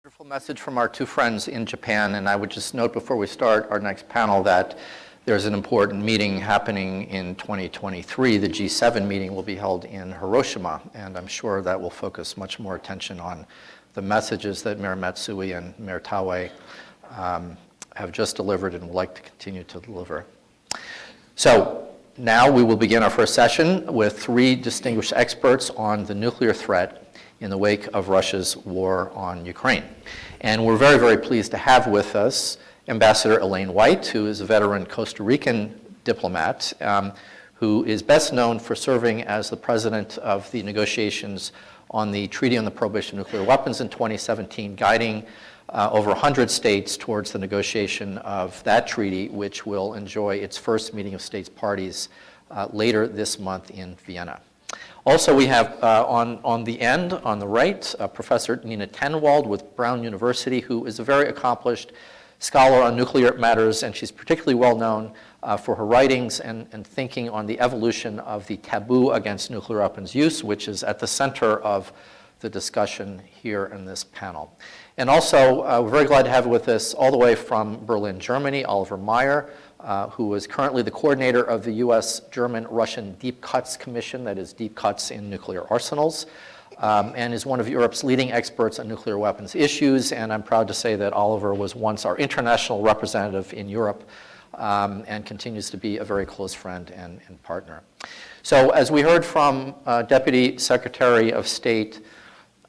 Wonderful message from our two friends in Japan, and I would just note before we start our next panel that there's an important meeting happening in 2023. The G7 meeting will be held in Hiroshima, and I'm sure that will focus much more attention on the messages that Mayor Matsui and Mayor Tawe have just delivered and would like to continue to deliver. So now we will begin our first session with three distinguished experts on the nuclear threat in the wake of Russia's war on Ukraine. And we're very, very pleased to have with us Ambassador Elayne Whyte, who is a veteran Costa Rican diplomat, who is best known for serving as the president of the negotiations on the Treaty on the Prohibition of Nuclear Weapons in 2017, guiding over 100 states towards the negotiation of that treaty, which will enjoy its first meeting of states parties later this month in Vienna. Also, we have on the end, on the right, Professor Nina Tannenwald with Brown University, who is a very accomplished scholar on nuclear matters, and she's particularly well known for her writings and thinking on the evolution of the taboo against nuclear weapons use, which is at the center of the discussion here in this panel. And also, we're very glad to have with us all the way from Berlin, Germany, Oliver Meier, who is currently the coordinator of the US, German, Russian Deep Cuts Commission, that is deep cuts in nuclear arsenals, and is one of Europe's leading experts on nuclear weapons issues. And I'm proud to say that Oliver was once our international representative in Europe and continues to be a very close friend and partner. So as we heard from Deputy Secretary of State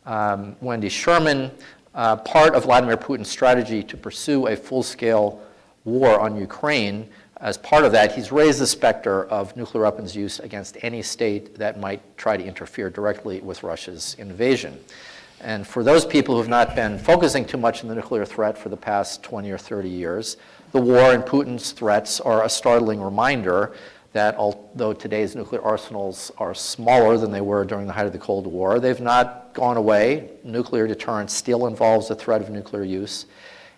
Wendy Sherman, part of Vladimir Putin's strategy to pursue a full-scale war on Ukraine, as part of that, he's raised the specter of nuclear weapons use against any state that might try to interfere directly with Russia's invasion. And for those people who have not been focusing too much on the nuclear threat for the past 20 or 30 years, the war and Putin's threats are a startling reminder that although today's nuclear arsenals are smaller than they were during the height of the Cold War, they've not gone away. Nuclear deterrence still involves the threat of nuclear use.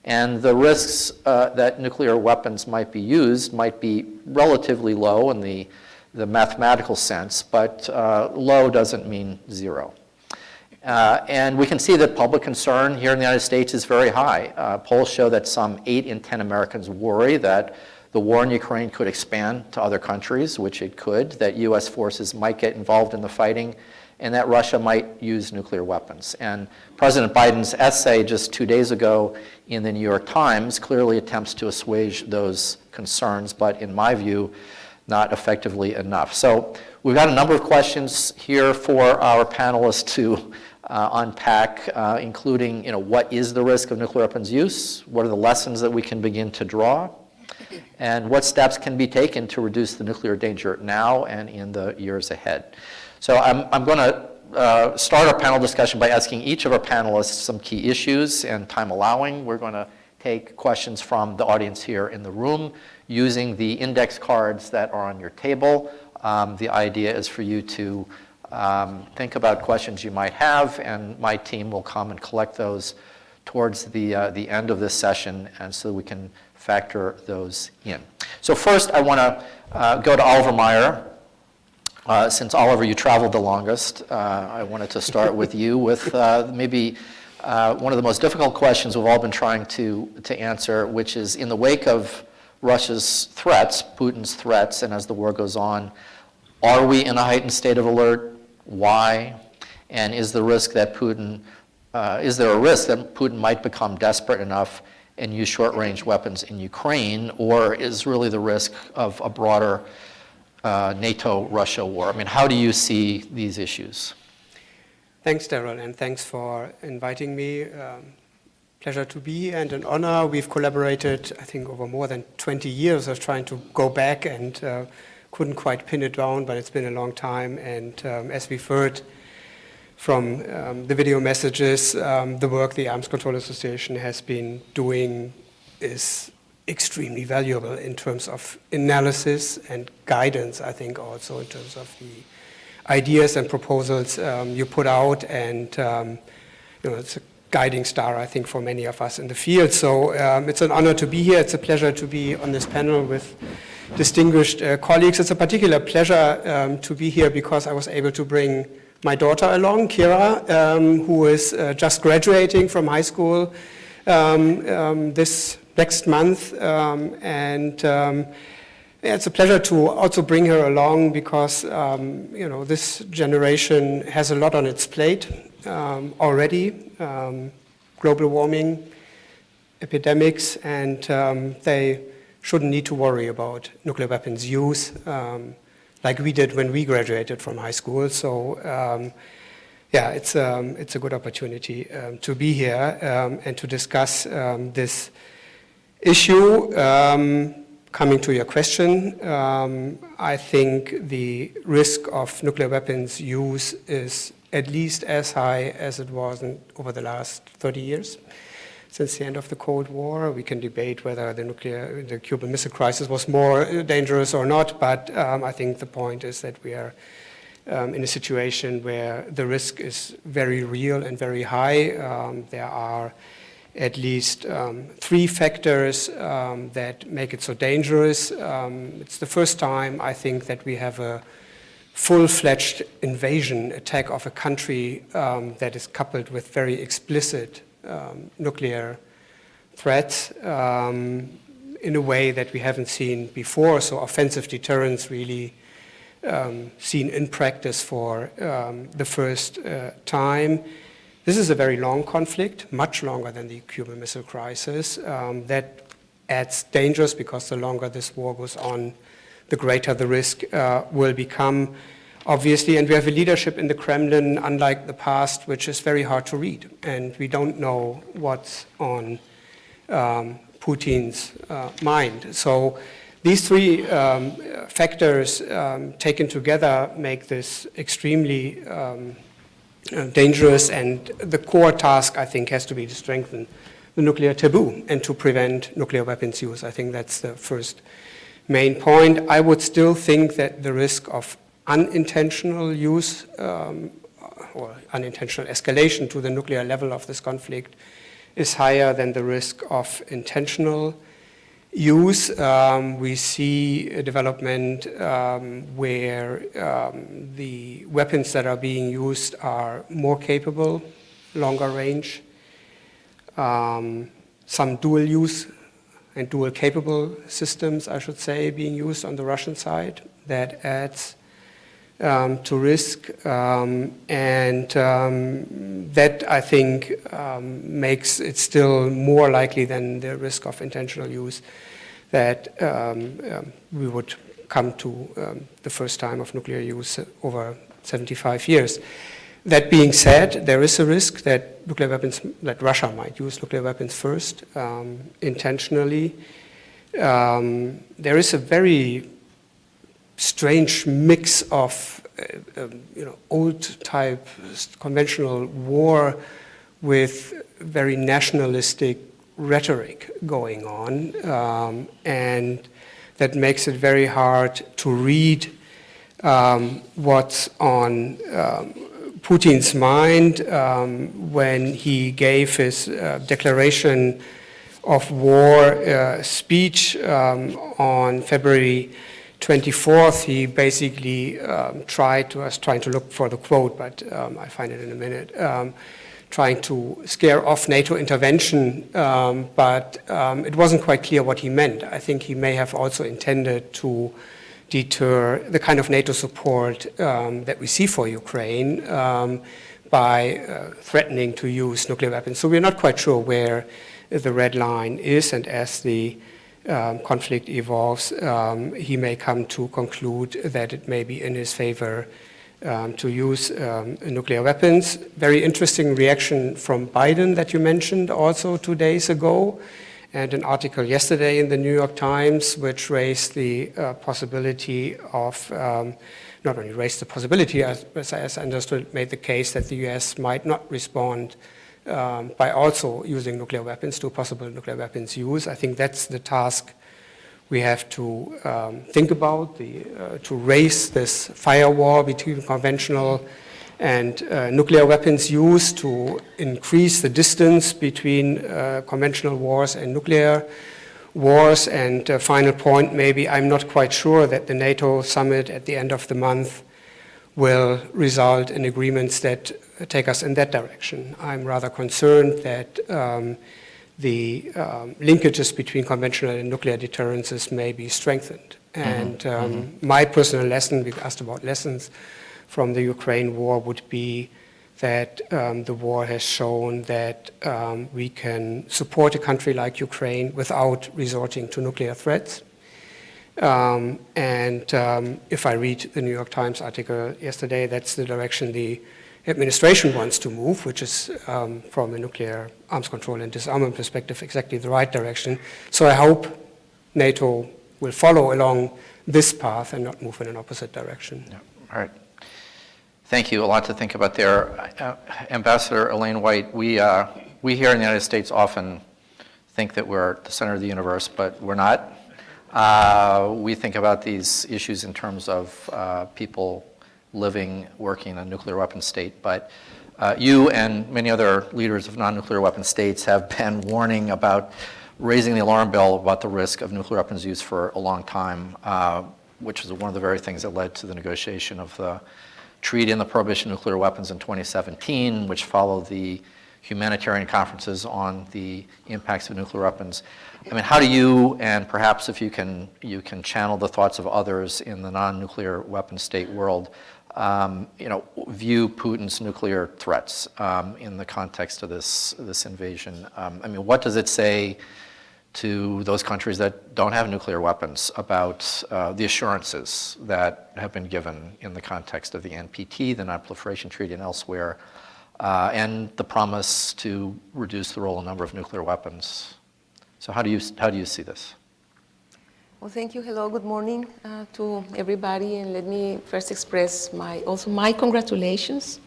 And the risks that nuclear weapons might be used might be relatively low in the mathematical sense, but low doesn't mean zero. And we can see that public concern here in the United States is very high. Polls show that some 8 in 10 Americans worry that the war in Ukraine could expand to other countries, which it could, that US forces might get involved in the fighting, and that Russia might use nuclear weapons. And President Biden's essay just 2 days ago in the New York Times clearly attempts to assuage those concerns, but in my view, not effectively enough. So we've got a number of questions here for our panelists to unpack, including, what is the risk of nuclear weapons use? What are the lessons that we can begin to draw? And what steps can be taken to reduce the nuclear danger now and in the years ahead? So I'm going to start our panel discussion by asking each of our panelists some key issues, and time allowing, we're going to take questions from the audience here in the room using the index cards that are on your table. The idea is for you to think about questions you might have, and my team will come and collect those towards the end of this session, and so we can factor those in. So first, I want to go to Oliver Meier. Since, Oliver, you traveled the longest, I wanted to start with you with maybe one of the most difficult questions we've all been trying to answer, which is, in the wake of Russia's threats, Putin's threats, and as the war goes on, are we in a heightened state of alert? Why? And is there a risk that Putin might become desperate enough and use short-range weapons in Ukraine, or is really the risk of a broader NATO-Russia war? I mean, how do you see these issues? Thanks, Daryl, and thanks for inviting me. Pleasure to be here and an honor. We've collaborated, I think, over more than 20 years of trying to go back and couldn't quite pin it down, but it's been a long time. And as we've heard from the video messages, the work the Arms Control Association has been doing is extremely valuable in terms of analysis and guidance, I think also in terms of the ideas and proposals you put out, and it's a guiding star, I think, for many of us in the field. So it's an honor to be here. It's a pleasure to be on this panel with distinguished colleagues. It's a particular pleasure to be here because I was able to bring my daughter along, Kira, who is just graduating from high school this next month. It's a pleasure to also bring her along because, this generation has a lot on its plate already. Global warming, epidemics, and they shouldn't need to worry about nuclear weapons use like we did when we graduated from high school. So it's a good opportunity to be here and to discuss this issue. Coming to your question, I think the risk of nuclear weapons use is at least as high as it was over the last 30 years. Since the end of the Cold War, we can debate whether the Cuban Missile Crisis was more dangerous or not, but I think the point is that we are in a situation where the risk is very real and very high. There are at least 3 factors that make it so dangerous. It's the first time, I think, that we have a full-fledged invasion attack of a country that is coupled with very explicit nuclear threats in a way that we haven't seen before. So offensive deterrence really seen in practice for the first time. This is a very long conflict, much longer than the Cuban Missile Crisis. That adds dangers because the longer this war goes on, the greater the risk will become, obviously. And we have a leadership in the Kremlin, unlike the past, which is very hard to read. And we don't know what's on Putin's mind. So these 3 factors taken together make this extremely dangerous, and the core task, I think, has to be to strengthen the nuclear taboo and to prevent nuclear weapons use. I think that's the first main point. I would still think that the risk of unintentional use or unintentional escalation to the nuclear level of this conflict is higher than the risk of intentional use. We see a development where the weapons that are being used are more capable, longer range, some dual use and dual capable systems, I should say, being used on the Russian side. That adds to risk, and that, I think, makes it still more likely than the risk of intentional use that we would come to the first time of nuclear use over 75 years. That being said, there is a risk that that Russia might use nuclear weapons first, intentionally. There is a very strange mix of old-type conventional war with very nationalistic rhetoric going on, and that makes it very hard to read what's on Putin's mind when he gave his declaration of war speech on February 24th. He basically I was trying to look for the quote, but I'll find it in a minute, trying to scare off NATO intervention, but it wasn't quite clear what he meant. I think he may have also intended to deter the kind of NATO support that we see for Ukraine by threatening to use nuclear weapons. So we're not quite sure where the red line is, and as the conflict evolves, he may come to conclude that it may be in his favor to use nuclear weapons. Very interesting reaction from Biden that you mentioned also 2 days ago, and an article yesterday in the New York Times which raised the possibility of, not only raised the possibility, as I understood, made the case that the US might not respond by also using nuclear weapons to possible nuclear weapons use. I think that's the task we have to think about, to raise this firewall between conventional and nuclear weapons use, to increase the distance between conventional wars and nuclear wars. And final point, maybe, I'm not quite sure that the NATO summit at the end of the month will result in agreements that take us in that direction. I'm rather concerned that the linkages between conventional and nuclear deterrences may be strengthened. And my personal lesson, we asked about lessons from the Ukraine war, would be that the war has shown that we can support a country like Ukraine without resorting to nuclear threats. If I read the New York Times article yesterday, that's the direction the administration wants to move, which is from a nuclear arms control and disarmament perspective exactly the right direction. So I hope NATO will follow along this path and not move in an opposite direction. Yeah. All right. Thank you. A lot to think about there. Ambassador Elayne Whyte, we here in the United States often think that we're the center of the universe, but we're not. We think about these issues in terms of people living, working in a nuclear weapon state, but you and many other leaders of non-nuclear weapon states have been warning about raising the alarm bell about the risk of nuclear weapons use for a long time, which is one of the very things that led to the negotiation of the treaty and the prohibition of nuclear weapons in 2017, which followed the humanitarian conferences on the impacts of nuclear weapons. I mean, how do you, and perhaps if you can channel the thoughts of others in the non-nuclear weapon state world, view Putin's nuclear threats in the context of this invasion? I mean, what does it say to those countries that don't have nuclear weapons about the assurances that have been given in the context of the NPT, the Non-Proliferation Treaty, and elsewhere, and the promise to reduce the role and number of nuclear weapons? So how do you see this? Well, thank you. Hello, good morning to everybody, and let me first express my congratulations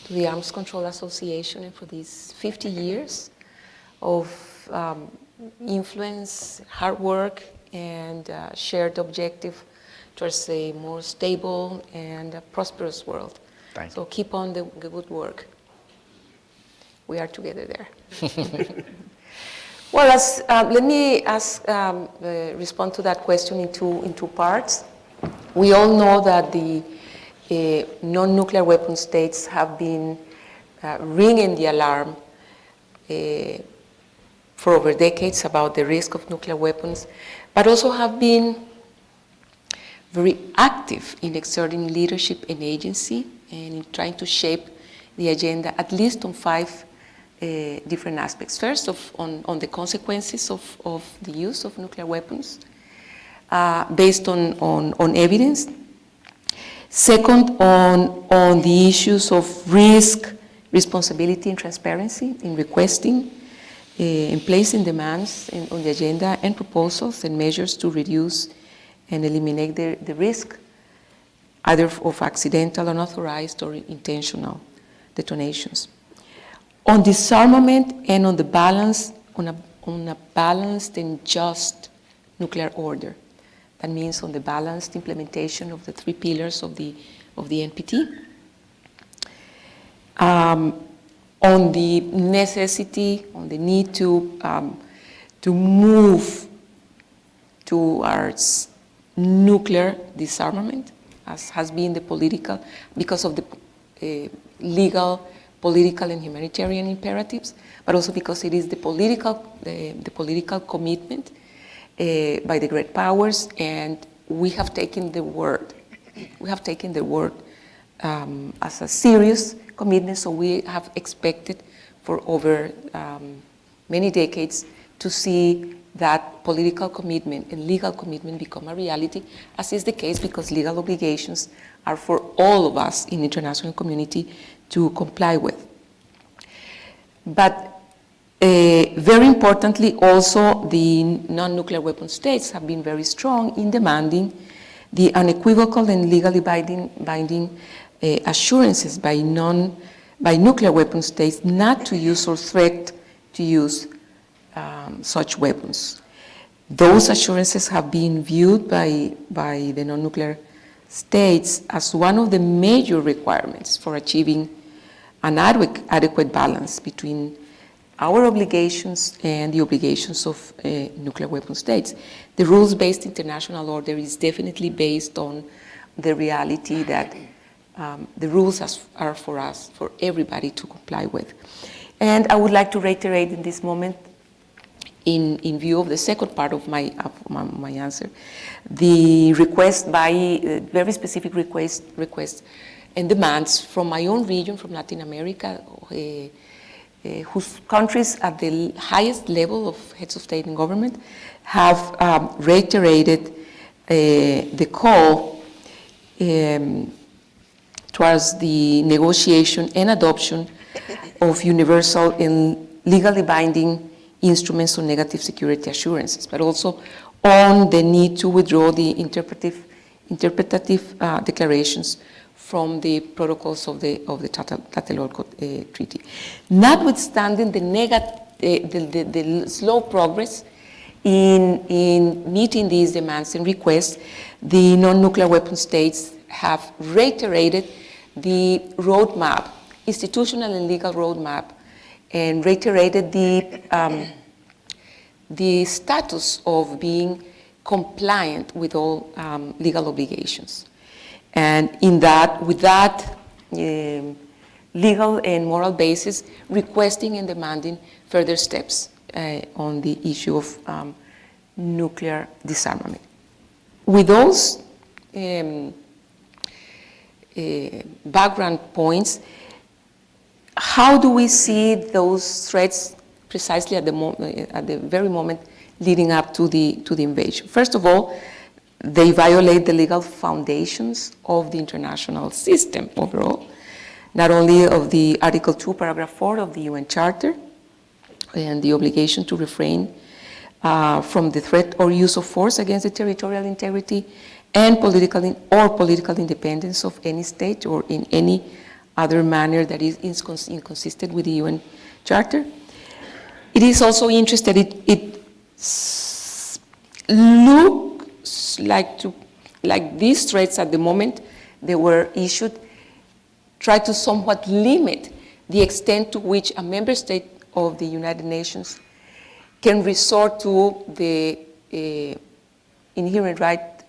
to the Arms Control Association and for these 50 years of influence, hard work, and shared objective towards a more stable and prosperous world. Thank you. So keep on the good work. We are together there. Well, let me respond to that question in two parts. We all know that the non-nuclear weapon states have been ringing the alarm for over decades about the risk of nuclear weapons, but also have been very active in exerting leadership and agency and in trying to shape the agenda, at least on 5 different aspects. First, on the consequences of the use of nuclear weapons based on evidence. Second, on the issues of risk, responsibility, and transparency in requesting and placing demands on the agenda and proposals and measures to reduce and eliminate the risk either of accidental, unauthorized, or intentional detonations. On disarmament and on the balance, on a balanced and just nuclear order. That means on the balanced implementation of the 3 pillars of the NPT. On the necessity, on the need to move towards nuclear disarmament, as has been the political, because of the legal, political, and humanitarian imperatives, but also because it is the political commitment by the great powers, and we have taken the word. We have taken the word as a serious commitment, so we have expected for over many decades to see that political commitment and legal commitment become a reality, as is the case because legal obligations are for all of us in the international community to comply with. But very importantly, also the non-nuclear weapon states have been very strong in demanding the unequivocal and legally binding assurances by nuclear weapon states not to use or threat to use such weapons. Those assurances have been viewed by the non-nuclear states as one of the major requirements for achieving an adequate balance between our obligations and the obligations of nuclear weapon states. The rules-based international order is definitely based on the reality that the rules are for us, for everybody to comply with. And I would like to reiterate in this moment, in view of the second part of my answer, the request very specific requests and demands from my own region, from Latin America, whose countries at the highest level of heads of state and government have reiterated the call towards the negotiation and adoption of universal and legally binding instruments on negative security assurances, but also on the need to withdraw the interpretative declarations from the protocols of the Tlatelolco Treaty. Notwithstanding the slow progress in meeting these demands and requests, the non-nuclear weapon states have reiterated the roadmap, institutional and legal roadmap, and reiterated the status of being compliant with all legal obligations. And with that legal and moral basis, requesting and demanding further steps on the issue of nuclear disarmament. With those background points, how do we see those threats precisely at the very moment leading up to the invasion? First of all, they violate the legal foundations of the international system overall, not only of the Article 2, Paragraph 4 of the UN Charter, and the obligation to refrain from the threat or use of force against the territorial integrity and political independence of any state or in any other manner that is inconsistent with the UN Charter. It is also interesting that it looks like these threats at the moment they were issued try to somewhat limit the extent to which a member state of the United Nations can resort to the inherent right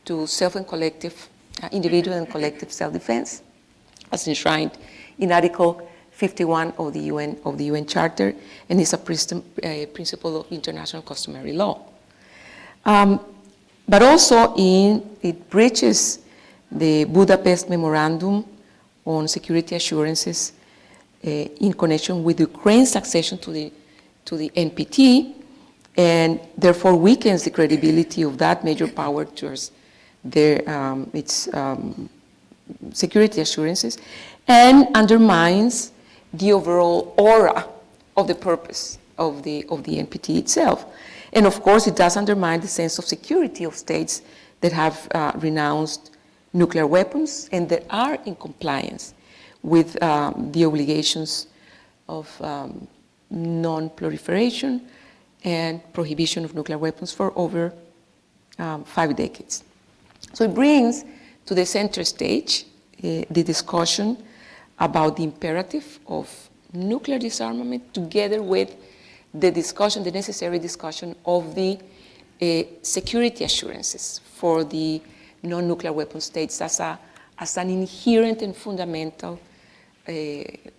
to self and collective, individual and collective self-defense, as enshrined in Article 51 of the UN Charter, and is a principle of international customary law. But also it breaches the Budapest Memorandum on Security Assurances in connection with Ukraine's accession to the NPT, and therefore weakens the credibility of that major power towards its security assurances, and undermines the overall aura of the purpose of the NPT itself. And of course, it does undermine the sense of security of states that have renounced nuclear weapons and that are in compliance with the obligations of non-proliferation and prohibition of nuclear weapons for over 5 decades. So it brings to the center stage the discussion about the imperative of nuclear disarmament together with the necessary discussion of the security assurances for the non-nuclear weapon states as an inherent and fundamental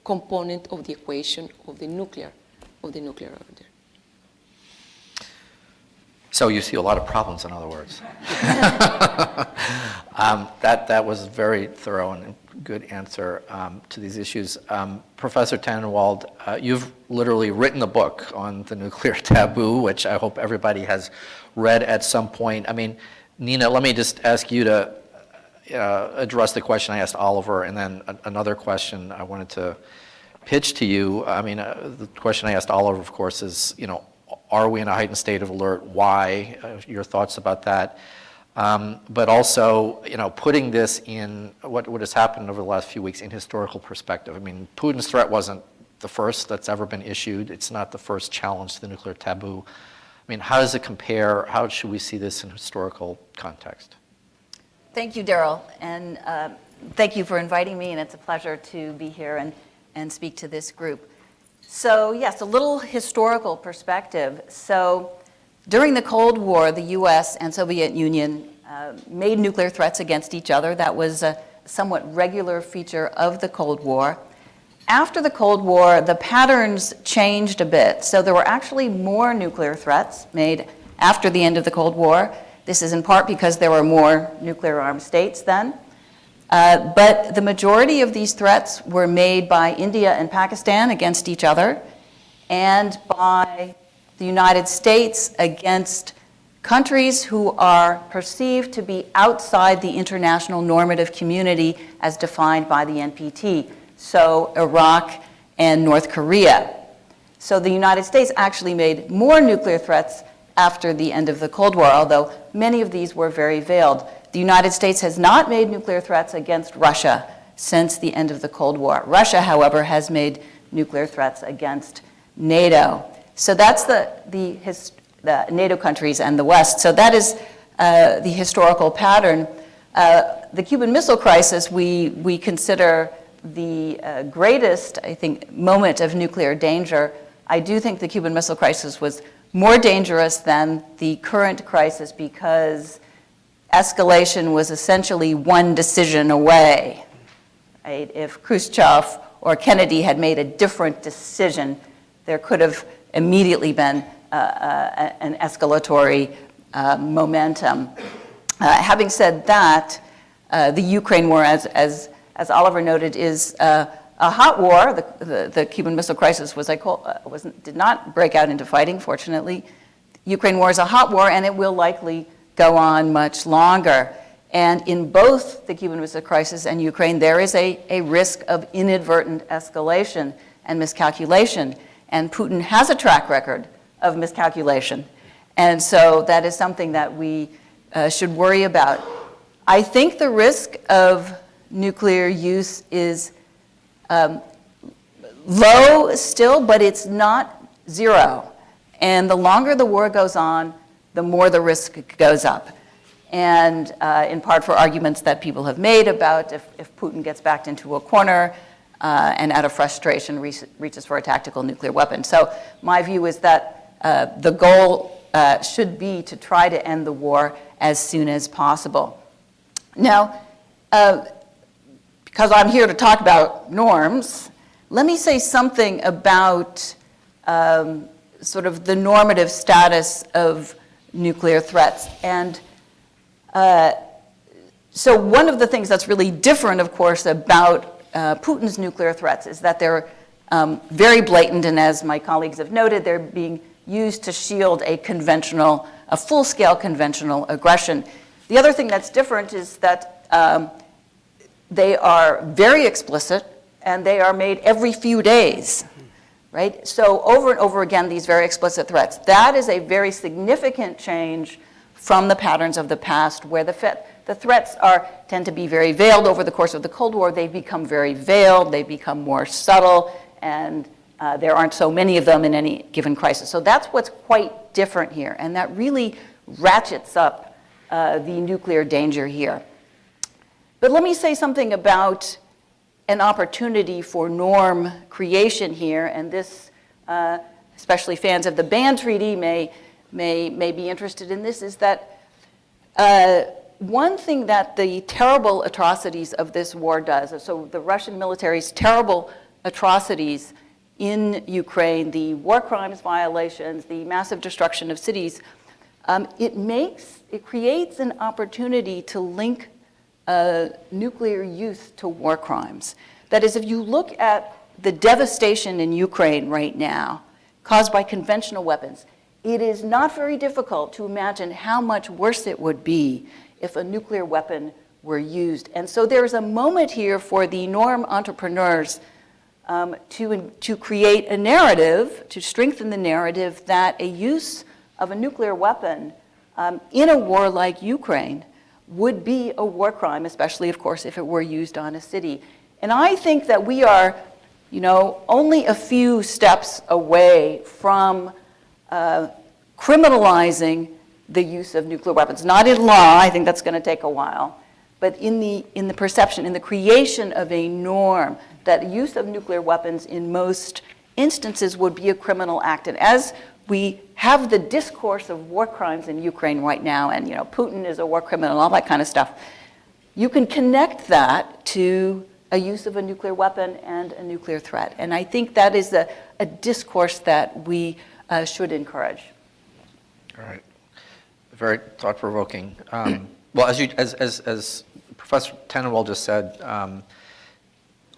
component of the equation of the nuclear order. So you see a lot of problems, in other words. That was a very thorough and good answer to these issues. Professor Tannenwald, you've literally written a book on the nuclear taboo, which I hope everybody has read at some point. I mean, Nina, let me just ask you to address the question I asked Oliver, and then another question I wanted to pitch to you. I mean, the question I asked Oliver, of course, is, are we in a heightened state of alert? Why? Your thoughts about that. But also, putting this in what has happened over the last few weeks in historical perspective. I mean, Putin's threat wasn't the first that's ever been issued. It's not the first challenge to the nuclear taboo. I mean, how does it compare? How should we see this in historical context? Thank you, Daryl, and thank you for inviting me, and it's a pleasure to be here and speak to this group. So yes, a little historical perspective. So during the Cold War, the US and Soviet Union made nuclear threats against each other. That was somewhat regular feature of the Cold War. After the Cold War, the patterns changed a bit. So there were actually more nuclear threats made after the end of the Cold War. This is in part because there were more nuclear-armed states then. But the majority of these threats were made by India and Pakistan against each other, and by the United States against countries who are perceived to be outside the international normative community as defined by the NPT. So Iraq and North Korea. So the United States actually made more nuclear threats after the end of the Cold War, although many of these were very veiled. The United States has not made nuclear threats against Russia since the end of the Cold War. Russia, however, has made nuclear threats against NATO. So that's the NATO countries and the West. So that is the historical pattern. The Cuban Missile Crisis we consider the greatest, I think, moment of nuclear danger. I do think the Cuban Missile Crisis was more dangerous than the current crisis because escalation was essentially one decision away. Right? If Khrushchev or Kennedy had made a different decision, there could have immediately been an escalatory momentum. Having said that, the Ukraine war, as Oliver noted, is a hot war. The Cuban Missile Crisis did not break out into fighting, fortunately. Ukraine war is a hot war, and it will likely go on much longer. And in both the Cuban Missile Crisis and Ukraine, there is a risk of inadvertent escalation and miscalculation. And Putin has a track record of miscalculation. And so that is something that we should worry about. I think the risk of nuclear use is low still, but it's not zero. And the longer the war goes on, the more the risk goes up. And in part for arguments that people have made about if Putin gets backed into a corner and out of frustration reaches for a tactical nuclear weapon. So my view is that the goal should be to try to end the war as soon as possible. Now, because I'm here to talk about norms, let me say something about sort of the normative status of nuclear threats. And so one of the things that's really different, of course, about Putin's nuclear threats is that they're very blatant, and as my colleagues have noted, they're being used to shield a full-scale conventional aggression. The other thing that's different is that they are very explicit, and they are made every few days, right? So over and over again, these very explicit threats. That is a very significant change from the patterns of the past, where the threats tend to be very veiled. Over the course of the Cold War, they become very veiled, they become more subtle, and there aren't so many of them in any given crisis. So that's what's quite different here, and that really ratchets up the nuclear danger here. But let me say something about an opportunity for norm creation here, and this, especially fans of the Ban Treaty may be interested in this, is that one thing that the terrible atrocities of this war does, so the Russian military's terrible atrocities in Ukraine, the war crimes violations, the massive destruction of cities, it creates an opportunity to link nuclear use to war crimes. That is, if you look at the devastation in Ukraine right now caused by conventional weapons, it is not very difficult to imagine how much worse it would be if a nuclear weapon were used. And so there's a moment here for the norm entrepreneurs to create a narrative, to strengthen the narrative that a use of a nuclear weapon in a war like Ukraine would be a war crime, especially, of course, if it were used on a city. And I think that we are, only a few steps away from criminalizing the use of nuclear weapons. Not in law, I think that's going to take a while, but in the perception, in the creation of a norm that use of nuclear weapons in most instances would be a criminal act. And as we have the discourse of war crimes in Ukraine right now, and Putin is a war criminal and all that kind of stuff, you can connect that to a use of a nuclear weapon and a nuclear threat. And I think that is a discourse that we should encourage. All right. Very thought-provoking. Well, as Professor Tannenwald just said,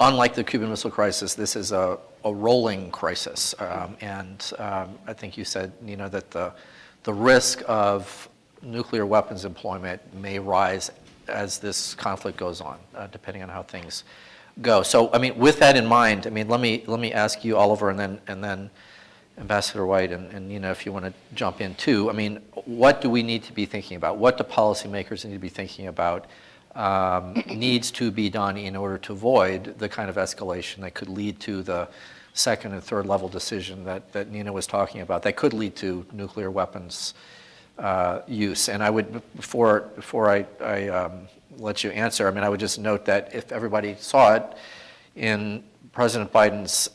unlike the Cuban Missile Crisis, this is a rolling crisis. I think you said, Nina, that the risk of nuclear weapons employment may rise as this conflict goes on, depending on how things go. So, I mean, with that in mind, I mean, let me ask you, Oliver, and then Ambassador Whyte, and Nina, if you want to jump in too. I mean, what do we need to be thinking about? What do policymakers need to be thinking about needs to be done in order to avoid the kind of escalation that could lead to the second and third level decision that Nina was talking about, that could lead to nuclear weapons use? And I would, before I let you answer, I mean, I would just note that if everybody saw it in President Biden's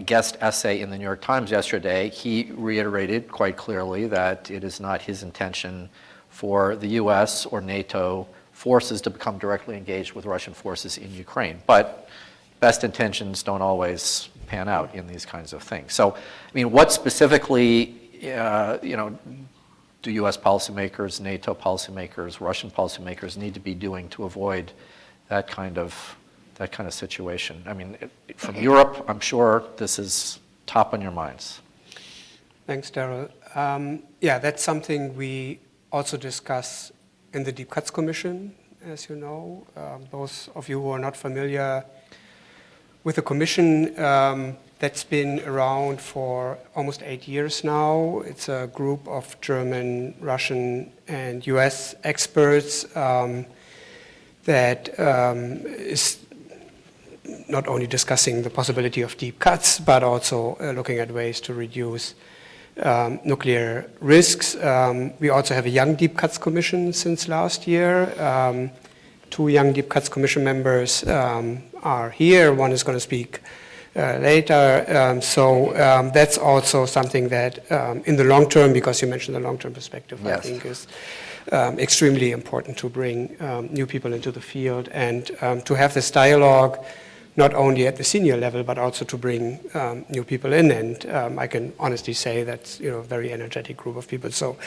guest essay in the New York Times yesterday, he reiterated quite clearly that it is not his intention for the US or NATO forces to become directly engaged with Russian forces in Ukraine. But best intentions don't always pan out in these kinds of things. So, I mean, what specifically, do US policymakers, NATO policymakers, Russian policymakers need to be doing to avoid that kind of situation? I mean, from Europe, I'm sure this is top on your minds. Thanks, Daryl. Yeah, that's something we also discuss in the Deep Cuts Commission, as you know. Those of you who are not familiar with the commission, that's been around for almost 8 years now. It's a group of German, Russian, and US experts that is not only discussing the possibility of deep cuts, but also looking at ways to reduce nuclear risks. We also have a Young Deep Cuts Commission since last year. 2 Young Deep Cuts Commission members are here. One is going to speak later. So that's also something that in the long term, because you mentioned the long-term perspective, yes, I think is extremely important to bring new people into the field and to have this dialogue not only at the senior level, but also to bring new people in. And I can honestly say that's a very energetic group of people. So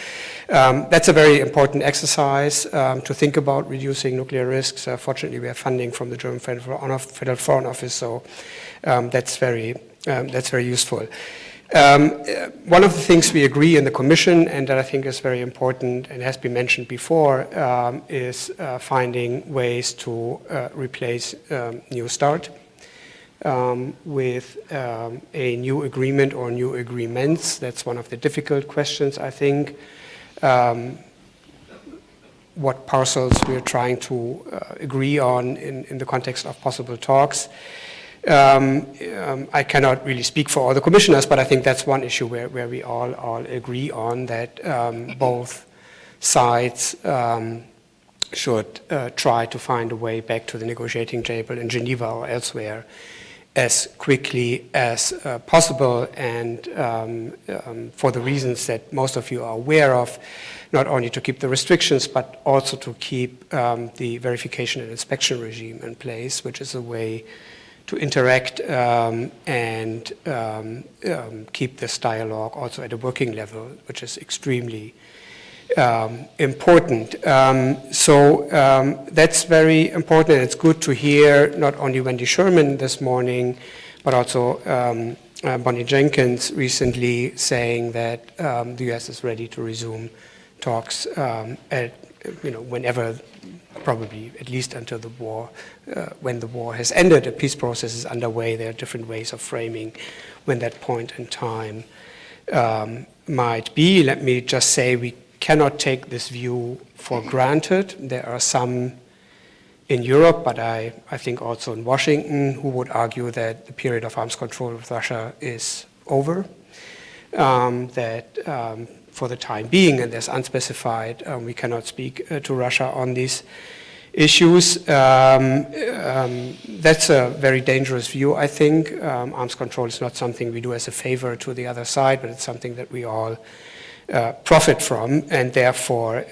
that's a very important exercise to think about reducing nuclear risks. Fortunately, we have funding from the German Federal Foreign Office, so that's very useful. One of the things we agree in the Commission, and that I think is very important and has been mentioned before, is finding ways to replace New START with a new agreement or new agreements. That's one of the difficult questions, I think. What parcels we're trying to agree on in the context of possible talks. I cannot really speak for all the commissioners, but I think that's one issue where we all agree on, that both sides should try to find a way back to the negotiating table in Geneva or elsewhere as quickly as possible, and for the reasons that most of you are aware of, not only to keep the restrictions, but also to keep the verification and inspection regime in place, which is a way to interact and keep this dialogue also at a working level, which is extremely important. So that's very important, and it's good to hear not only Wendy Sherman this morning, but also Bonnie Jenkins recently saying that the US is ready to resume talks at whenever, probably at least until the war, when the war has ended, a peace process is underway. There are different ways of framing when that point in time might be. Let me just say we cannot take this view for granted. There are some in Europe, but I think also in Washington, who would argue that the period of arms control with Russia is over, that for the time being, and there's unspecified, we cannot speak to Russia on these issues. That's a very dangerous view, I think. Arms control is not something we do as a favor to the other side, but it's something that we all profit from, and therefore,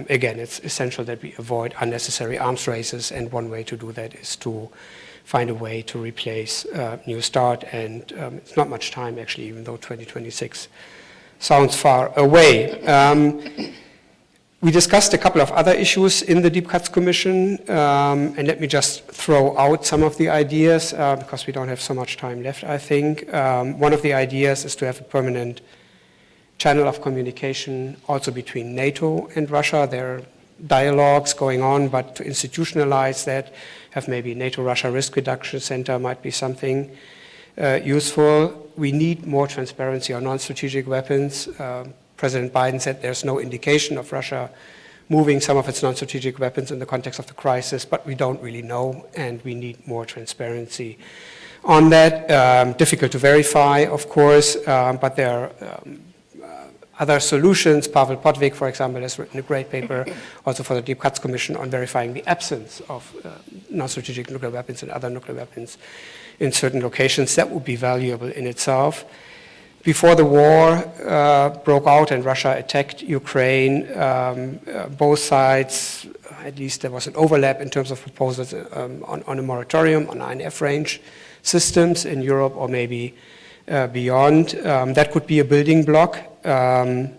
again, it's essential that we avoid unnecessary arms races, and one way to do that is to find a way to replace New START, and it's not much time, actually, even though 2026 sounds far away. We discussed a couple of other issues in the Deep Cuts Commission, and let me just throw out some of the ideas, because we don't have so much time left, I think. One of the ideas is to have a permanent channel of communication also between NATO and Russia. There are dialogues going on, but to institutionalize that, have maybe NATO-Russia Risk Reduction Center might be something useful. We need more transparency on non-strategic weapons. President Biden said there's no indication of Russia moving some of its non-strategic weapons in the context of the crisis, but we don't really know, and we need more transparency on that. Difficult to verify, of course, but there are other solutions. Pavel Podvig, for example, has written a great paper also for the Deep Cuts Commission on verifying the absence of non-strategic nuclear weapons and other nuclear weapons in certain locations. That would be valuable in itself. Before the war broke out and Russia attacked Ukraine, both sides, at least there was an overlap in terms of proposals on a moratorium on INF range systems in Europe or maybe beyond. That could be a building block, and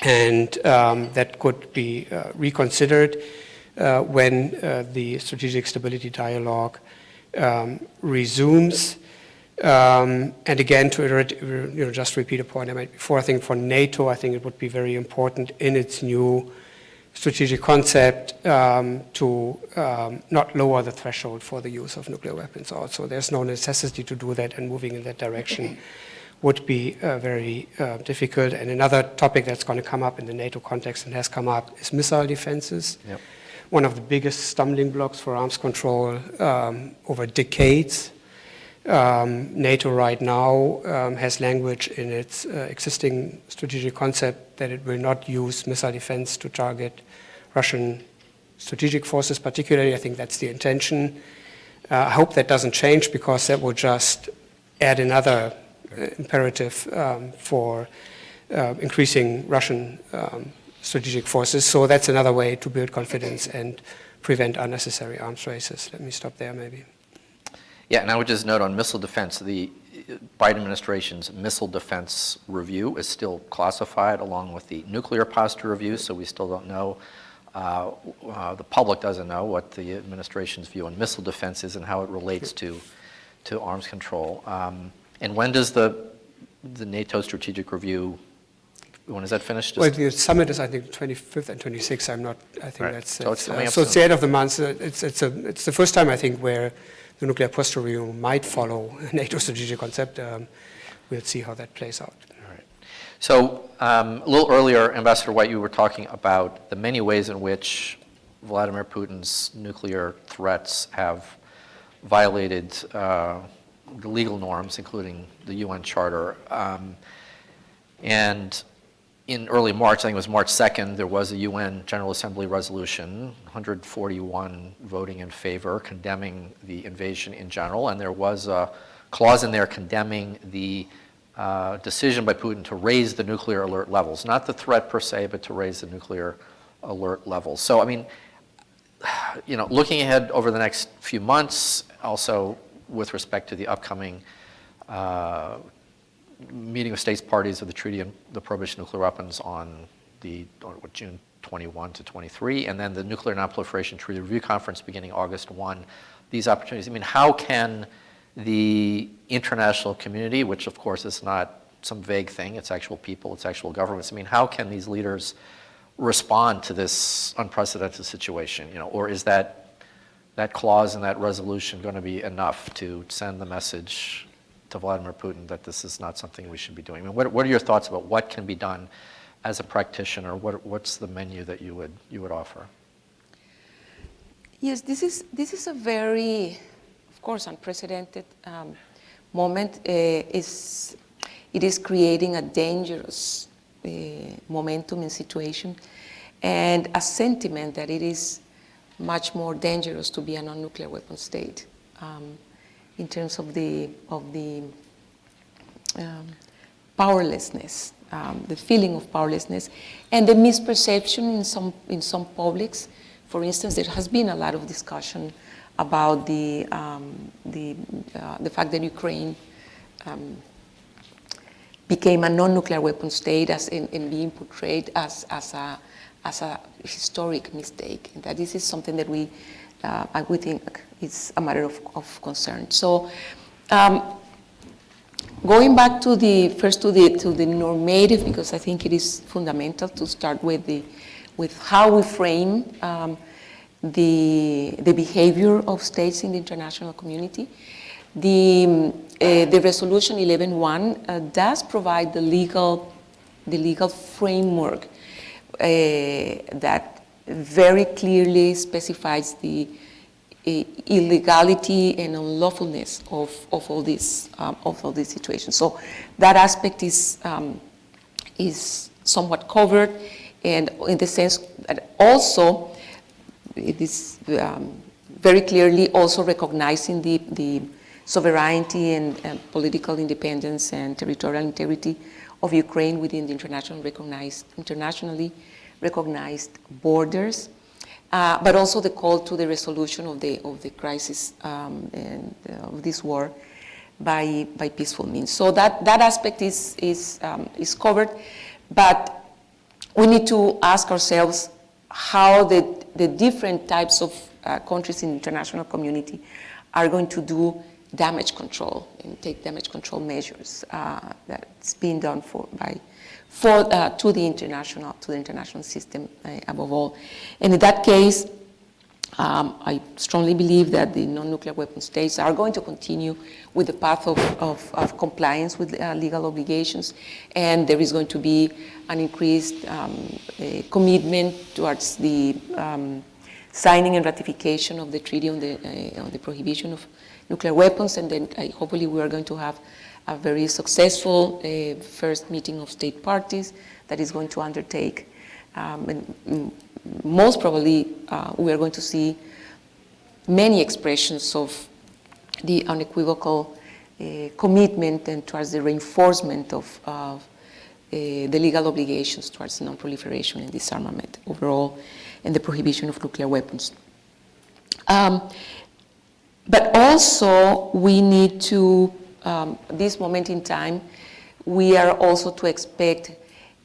that could be reconsidered when the strategic stability dialogue resumes. And again, to just repeat a point I made before, I think for NATO, I think it would be very important in its new strategic concept to not lower the threshold for the use of nuclear weapons also. There's no necessity to do that, and moving in that direction would be very difficult. And another topic that's going to come up in the NATO context and has come up is missile defenses. Yep. One of the biggest stumbling blocks for arms control over decades. NATO right now has language in its existing strategic concept that it will not use missile defense to target Russian strategic forces particularly. I think that's the intention. I hope that doesn't change, because that will just add another imperative for increasing Russian strategic forces. So that's another way to build confidence and prevent unnecessary arms races. Let me stop there maybe. Yeah, and I would just note on missile defense, the Biden administration's missile defense review is still classified along with the nuclear posture review, so we still don't know, the public doesn't know what the administration's view on missile defense is and how it relates to arms control. And when does the NATO strategic review, when is that finished? Well, the summit is, I think, 25th and 26th. I think right. that's so it's coming up so soon. it's the end of the month. It's the first time, I think, where the nuclear posture review might follow NATO strategic concept. We'll see how that plays out. All right. So a little earlier, Ambassador Whyte, you were talking about the many ways in which Vladimir Putin's nuclear threats have violated the legal norms, including the UN Charter. And in early March, I think it was March 2nd, there was a UN General Assembly resolution, 141 voting in favor, condemning the invasion in general, and there was a clause in there condemning the decision by Putin to raise the nuclear alert levels, not the threat per se, but to raise the nuclear alert levels. So, I mean, looking ahead over the next few months, also with respect to the upcoming meeting of states parties of the Treaty on the Prohibition of Nuclear Weapons on June 21 to 23, and then the Nuclear Non-Proliferation Treaty Review Conference beginning August 1, these opportunities. I mean, how can the international community, which of course is not some vague thing, it's actual people, it's actual governments, I mean, how can these leaders respond to this unprecedented situation? Or is that clause in that resolution going to be enough to send the message to Vladimir Putin that this is not something we should be doing? I mean, what are your thoughts about what can be done as a practitioner? What's the menu that you would offer? Yes, this is a very, of course, unprecedented moment. It is creating a dangerous momentum and situation, and a sentiment that it is much more dangerous to be a non-nuclear weapon state. In terms of the powerlessness, the feeling of powerlessness, and the misperception in some publics. For instance, there has been a lot of discussion about the fact that Ukraine became a non-nuclear weapon state and being portrayed as a historic mistake, and that this is something that we think is a matter of concern. So, going back to the normative, because I think it is fundamental to start with how we frame the behavior of states in the international community. The resolution 11.1 does provide the legal framework that very clearly specifies the illegality and unlawfulness of all these situations. So that aspect is somewhat covered, and in the sense that also it is very clearly also recognizing the sovereignty and political independence and territorial integrity of Ukraine within the internationally recognized borders, but also the call to the resolution of the crisis and of this war by peaceful means. So that aspect is covered, but we need to ask ourselves how the different types of countries in the international community are going to do damage control and take damage control measures that's being done to the international system above all. And in that case, I strongly believe that the non-nuclear weapon states are going to continue with the path of compliance with legal obligations, and there is going to be an increased commitment towards the signing and ratification of the treaty on the prohibition of nuclear weapons, and then hopefully we are going to have a very successful first meeting of state parties that is going to undertake, and most probably we are going to see many expressions of the unequivocal commitment and towards the reinforcement of the legal obligations towards non-proliferation and disarmament overall, and the prohibition of nuclear weapons. But also, we need to, this moment in time, we are also to expect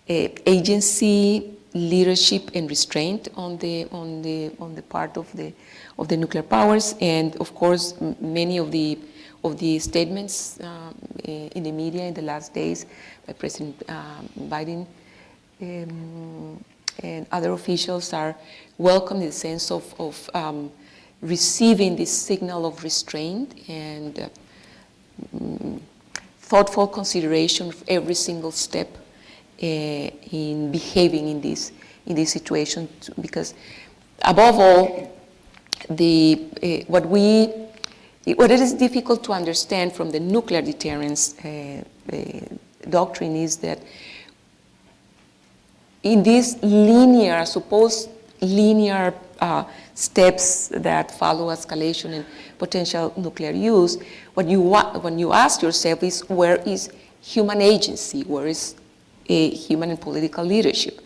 agency, leadership, and restraint on the part of the nuclear powers, and of course, many of the statements in the media in the last days by President Biden and other officials are welcome in the sense of receiving this signal of restraint and thoughtful consideration of every single step in behaving in this situation, because above all, what it is difficult to understand from the nuclear deterrence doctrine is that in these supposed linear steps that follow escalation and potential nuclear use, when you ask yourself is, where is human agency? Where is human and political leadership?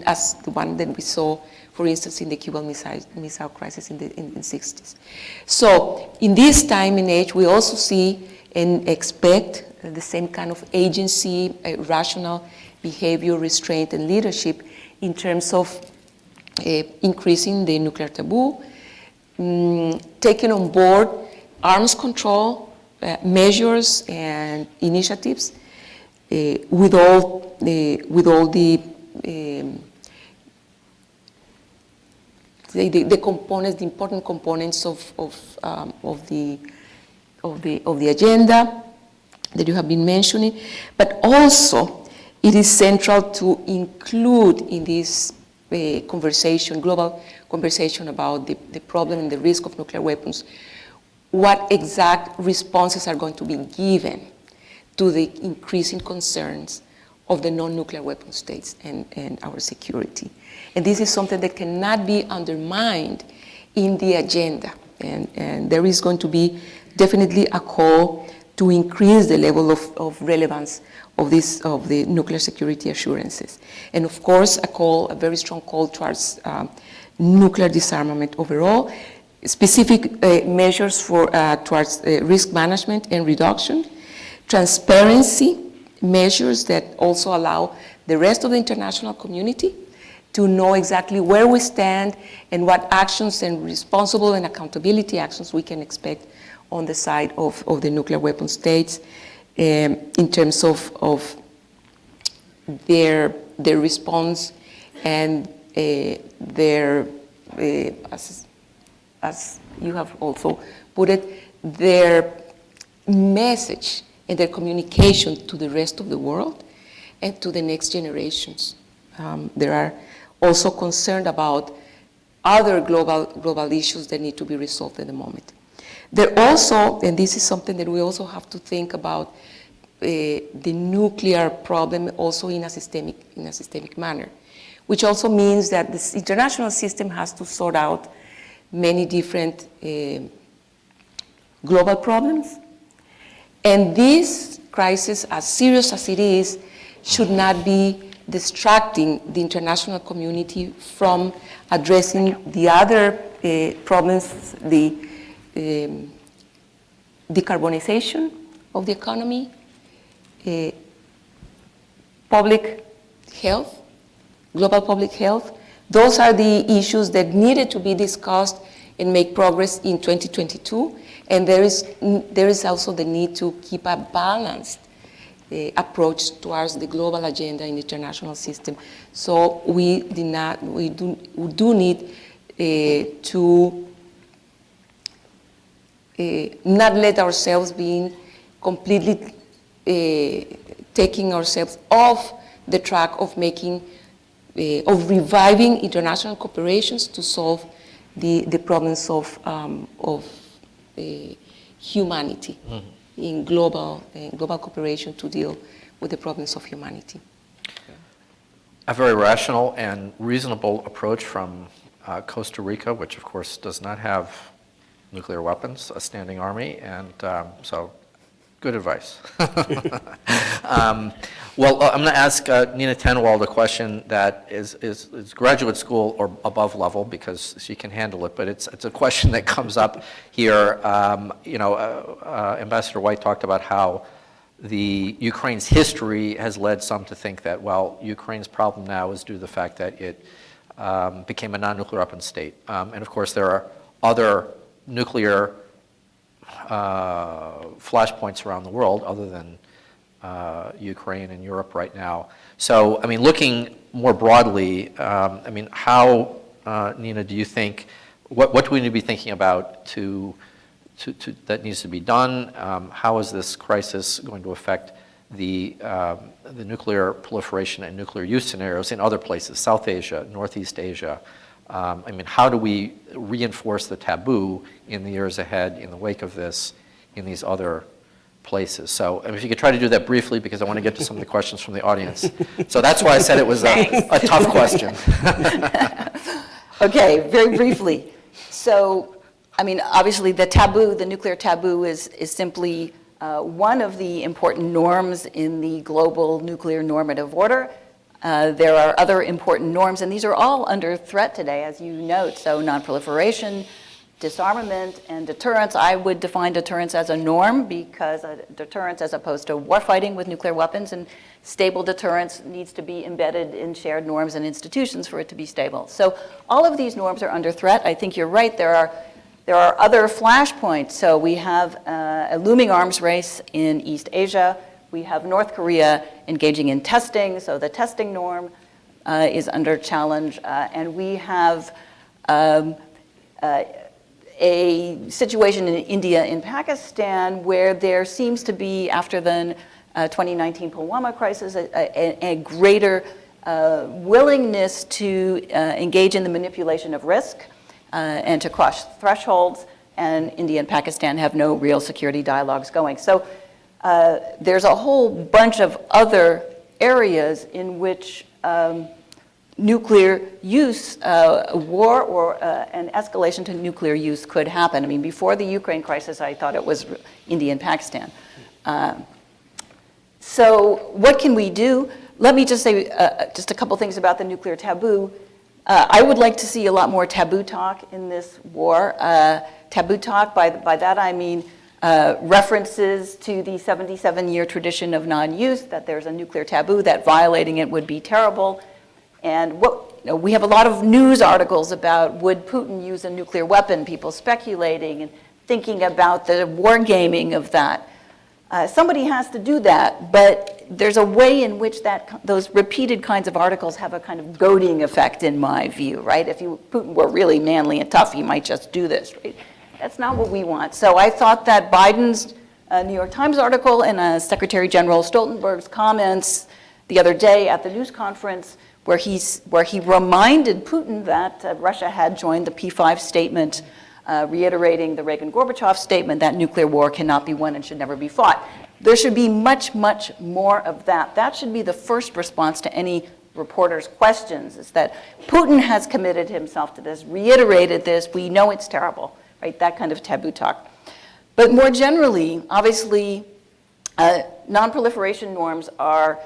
As the one that we saw, for instance, in the Cuban missile crisis in the 60s. So in this time and age, we also see and expect the same kind of agency, rational behavior, restraint, and leadership in terms of increasing the nuclear taboo, taking on board arms control measures and initiatives with all the components, the important components of the agenda that you have been mentioning, but also it is central to include in this global conversation about the problem and the risk of nuclear weapons, what exact responses are going to be given to the increasing concerns of the non-nuclear weapon states and our security. And this is something that cannot be undermined in the agenda. And there is going to be definitely a call to increase the level of relevance of the nuclear security assurances. And of course, a very strong call towards nuclear disarmament overall, specific measures towards risk management and reduction, transparency measures that also allow the rest of the international community to know exactly where we stand and what actions and responsible and accountability actions we can expect on the side of the nuclear weapon states in terms of their response and their, as you have also put it, their message and their communication to the rest of the world and to the next generations. There are also concerned about other global issues that need to be resolved at the moment. There also, and this is something that we also have to think about, the nuclear problem also in a systemic manner, which also means that this international system has to sort out many different global problems. And this crisis, as serious as it is, should not be distracting the international community from addressing the other problems, the decarbonization of the economy, public health, global public health. Those are the issues that needed to be discussed and make progress in 2022. And there is also the need to keep a balanced approach towards the global agenda in the international system. So we do need to not let ourselves being completely taking ourselves off the track of of reviving international cooperations to solve the problems of humanity. Mm-hmm. In global cooperation to deal with the problems of humanity. A very rational and reasonable approach from Costa Rica, which of course does not have nuclear weapons, a standing army, and so good advice. Well, I'm going to ask Nina Tannenwald a question that is graduate school or above level because she can handle it, but it's a question that comes up here. Ambassador Whyte talked about how Ukraine's history has led some to think that, well, Ukraine's problem now is due to the fact that it became a non-nuclear weapon state. And of course, there are other nuclear flashpoints around the world other than Ukraine and Europe right now. So, I mean, looking more broadly, how, Nina, do you think, what do we need to be thinking about that needs to be done? How is this crisis going to affect the nuclear proliferation and nuclear use scenarios in other places, South Asia, Northeast Asia? How do we reinforce the taboo in the years ahead in the wake of this in these other places? So if you could try to do that briefly, because I want to get to some of the questions from the audience. So that's why I said it was a tough question. Okay, very briefly. So, obviously the nuclear taboo is simply one of the important norms in the global nuclear normative order. There are other important norms, and these are all under threat today, as you note. So non-proliferation, disarmament, and deterrence. I would define deterrence as a norm because deterrence as opposed to warfighting with nuclear weapons, and stable deterrence needs to be embedded in shared norms and institutions for it to be stable. So all of these norms are under threat. I think you're right. There are other flashpoints. So we have a looming arms race in East Asia. We have North Korea engaging in testing, so the testing norm is under challenge. And we have a situation in India and Pakistan where there seems to be, after the 2019 Pulwama crisis, a greater willingness to engage in the manipulation of risk and to cross thresholds. And India and Pakistan have no real security dialogues going. So there's a whole bunch of other areas in which nuclear use, war or an escalation to nuclear use could happen. Before the Ukraine crisis, I thought it was India and Pakistan. So what can we do? Let me just say just a couple things about the nuclear taboo. I would like to see a lot more taboo talk in this war. Taboo talk, by that I mean references to the 77-year tradition of non-use, that there's a nuclear taboo, that violating it would be terrible. And we have a lot of news articles about would Putin use a nuclear weapon, people speculating and thinking about the wargaming of that. Somebody has to do that, but there's a way in which those repeated kinds of articles have a kind of goading effect, in my view, right? If Putin were really manly and tough, he might just do this, right? That's not what we want. So I thought that Biden's New York Times article and Secretary General Stoltenberg's comments the other day at the news conference, where he reminded Putin that Russia had joined the P5 statement, reiterating the Reagan-Gorbachev statement that nuclear war cannot be won and should never be fought. There should be much, much more of that. That should be the first response to any reporter's questions, is that Putin has committed himself to this, reiterated this, we know it's terrible, right? That kind of taboo talk. But more generally, obviously, non-proliferation norms are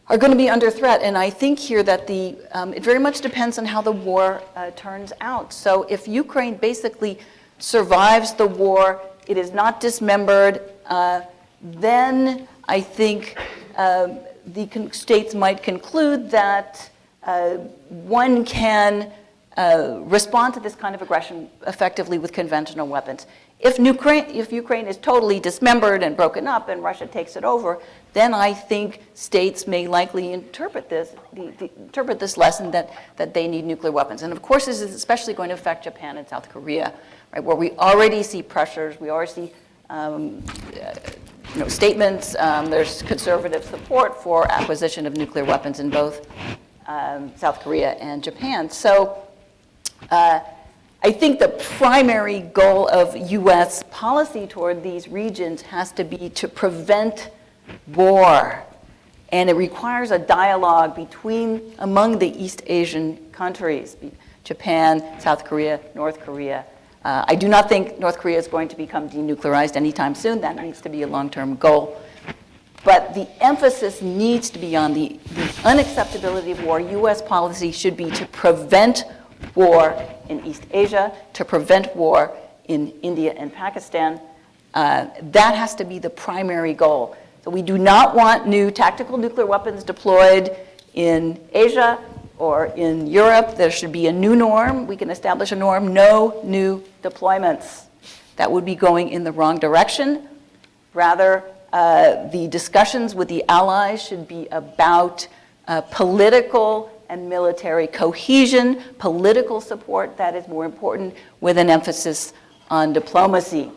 going to be under threat. And I think here that it very much depends on how the war turns out. So if Ukraine basically survives the war, it is not dismembered, then I think the states might conclude that one can respond to this kind of aggression effectively with conventional weapons. If Ukraine is totally dismembered and broken up and Russia takes it over, then I think states may likely interpret this lesson that they need nuclear weapons. And of course, this is especially going to affect Japan and South Korea, right, where we already see pressures, we already see statements, there's conservative support for acquisition of nuclear weapons in both South Korea and Japan. So I think the primary goal of US policy toward these regions has to be to prevent war. And it requires a dialogue among the East Asian countries, Japan, South Korea, North Korea. I do not think North Korea is going to become denuclearized anytime soon. That needs to be a long-term goal. But the emphasis needs to be on the unacceptability of war. US policy should be to prevent war in East Asia, to prevent war in India and Pakistan. That has to be the primary goal. So we do not want new tactical nuclear weapons deployed in Asia or in Europe. There should be a new norm. We can establish a norm, no new deployments. That would be going in the wrong direction. Rather, the discussions with the allies should be about political and military cohesion, political support, that is more important, with an emphasis on diplomacy.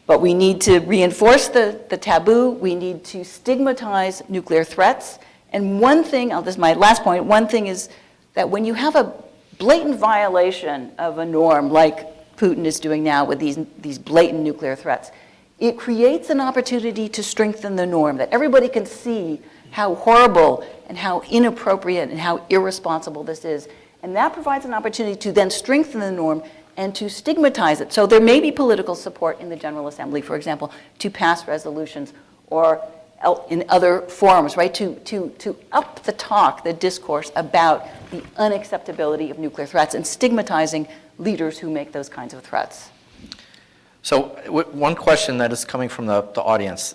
But we need to reinforce the taboo. We need to stigmatize nuclear threats. And one thing, this is my last point, one thing is that when you have a blatant violation of a norm like Putin is doing now with these blatant nuclear threats, it creates an opportunity to strengthen the norm, that everybody can see how horrible and how inappropriate and how irresponsible this is. And that provides an opportunity to then strengthen the norm and to stigmatize it. So there may be political support in the General Assembly, for example, to pass resolutions or in other forums, right, to up the talk, the discourse about the unacceptability of nuclear threats and stigmatizing leaders who make those kinds of threats. So one question that is coming from the audience,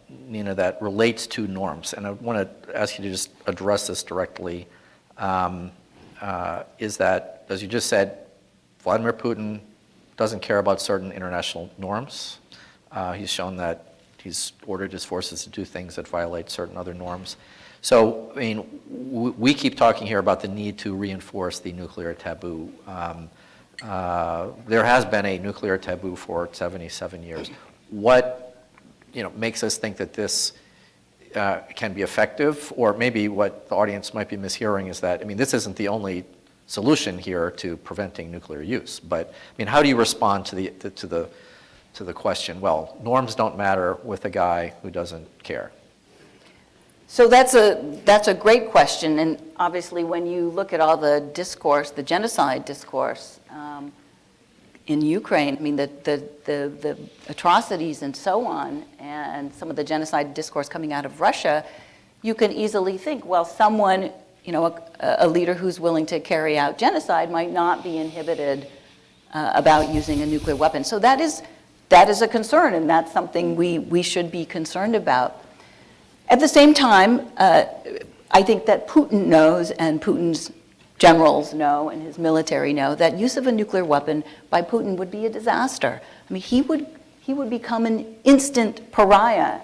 Nina, that relates to norms, and I want to ask you to just address this directly, is that, as you just said, Vladimir Putin doesn't care about certain international norms. He's shown that he's ordered his forces to do things that violate certain other norms. So, I mean, we keep talking here about the need to reinforce the nuclear taboo. There has been a nuclear taboo for 77 years. What makes us think that this can be effective? Or maybe what the audience might be mishearing is that, I mean, this isn't the only solution here to preventing nuclear use. But, I mean, how do you respond to the question, well, norms don't matter with a guy who doesn't care? So that's a great question, and obviously when you look at all the discourse, the genocide discourse, in Ukraine, I mean, the atrocities and so on, and some of the genocide discourse coming out of Russia, you can easily think, well, someone, a leader who's willing to carry out genocide might not be inhibited about using a nuclear weapon. So that is a concern, and that's something we should be concerned about. At the same time, I think that Putin knows, and Putin's generals know, and his military know, that use of a nuclear weapon by Putin would be a disaster. I mean, he would become an instant pariah,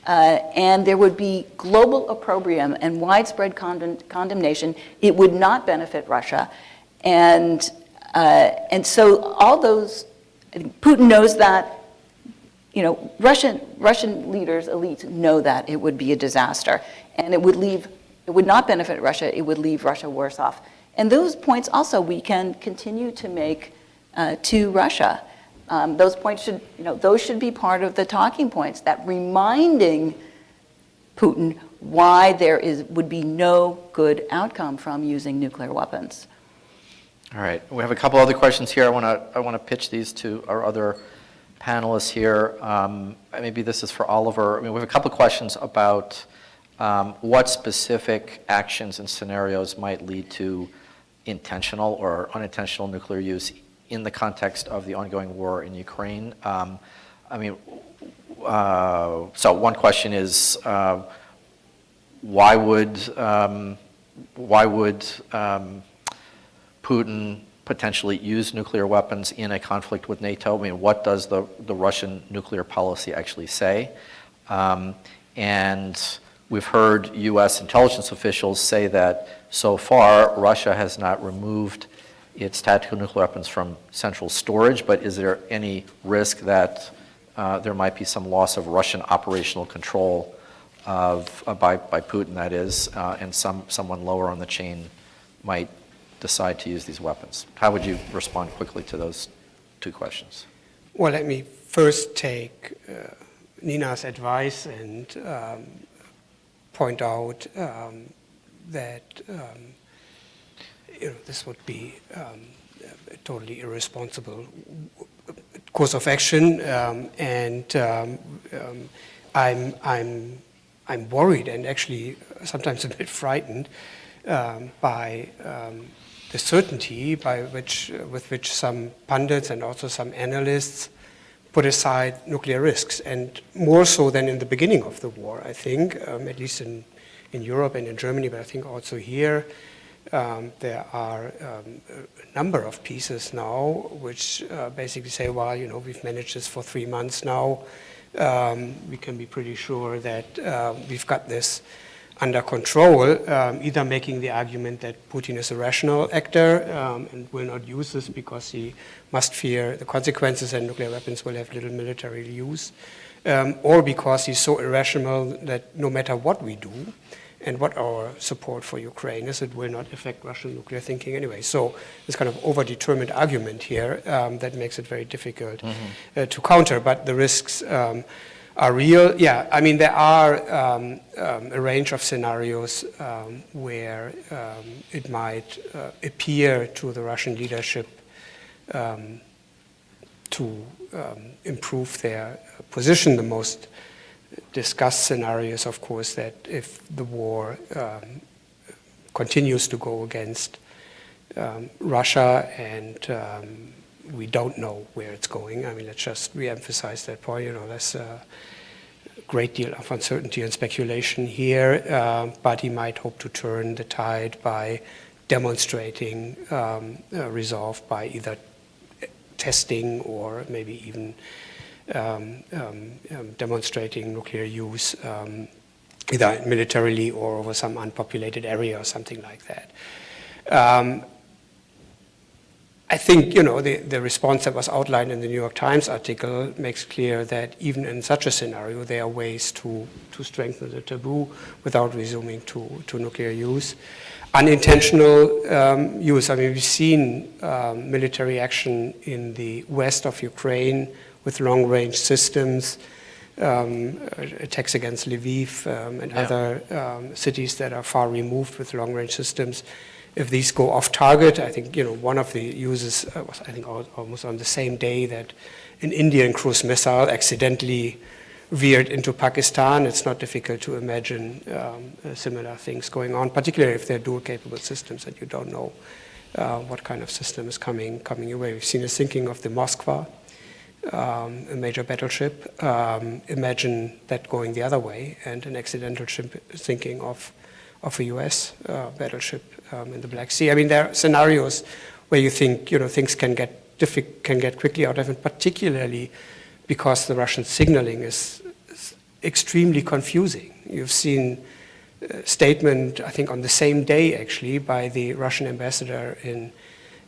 and there would be global opprobrium and widespread condemnation. It would not benefit Russia, and so all those, I think Putin knows that. Russian leaders, elites know that it would be a disaster, and it would not benefit Russia. It would leave Russia worse off. And those points also we can continue to make to Russia. Those points should be part of the talking points, that reminding Putin why would be no good outcome from using nuclear weapons. All right, we have a couple other questions here. I want to pitch these to our other panelists here. Maybe this is for Oliver. I mean, we have a couple of questions about what specific actions and scenarios might lead to intentional or unintentional nuclear use in the context of the ongoing war in Ukraine. So one question is, why would Putin potentially use nuclear weapons in a conflict with NATO? I mean, what does the Russian nuclear policy actually say? And we've heard U.S. intelligence officials say that so far Russia has not removed its tactical nuclear weapons from central storage, but is there any risk that there might be some loss of Russian operational control by Putin, that is, and someone lower on the chain might decide to use these weapons? How would you respond quickly to those two questions? Well, let me first take Nina's advice and point out that this would be a totally irresponsible course of action, and I'm worried and actually sometimes a bit frightened by the certainty with which some pundits and also some analysts put aside nuclear risks, and more so than in the beginning of the war, I think, at least in Europe and in Germany, but I think also here, there are a number of pieces now which basically say, well, we've managed this for 3 months now. We can be pretty sure that we've got this under control, either making the argument that Putin is a rational actor and will not use this because he must fear the consequences and nuclear weapons will have little military use, or because he's so irrational that no matter what we do and what our support for Ukraine is, it will not affect Russian nuclear thinking anyway. So this kind of overdetermined argument here that makes it very difficult to counter, but the risks are real. Yeah, I mean, there are a range of scenarios where it might appear to the Russian leadership to improve their position. The most discussed scenario is, of course, that if the war continues to go against Russia and we don't know where it's going. I mean, let's just re-emphasize that point. There's a great deal of uncertainty and speculation here, but he might hope to turn the tide by demonstrating resolve by either testing or maybe even demonstrating nuclear use, either militarily or over some unpopulated area or something like that. I think, the response that was outlined in the New York Times article makes clear that even in such a scenario, there are ways to strengthen the taboo without resuming to nuclear use. Unintentional use, I mean, we've seen military action in the west of Ukraine with long-range systems, attacks against Lviv and other cities that are far removed with long-range systems. if these go off target, I think, one of the uses was, I think, almost on the same day that an Indian cruise missile accidentally veered into Pakistan. It's not difficult to imagine similar things going on, particularly if they're dual-capable systems and you don't know what kind of system is coming your way. We've seen a sinking of the Moskva, a major battleship. Imagine that going the other way, and an accidental sinking of a U.S. battleship in the Black Sea. I mean, there are scenarios where you think, things can get quickly out of it, particularly because the Russian signaling is extremely confusing. You've seen a statement, I think on the same day actually, by the Russian ambassador in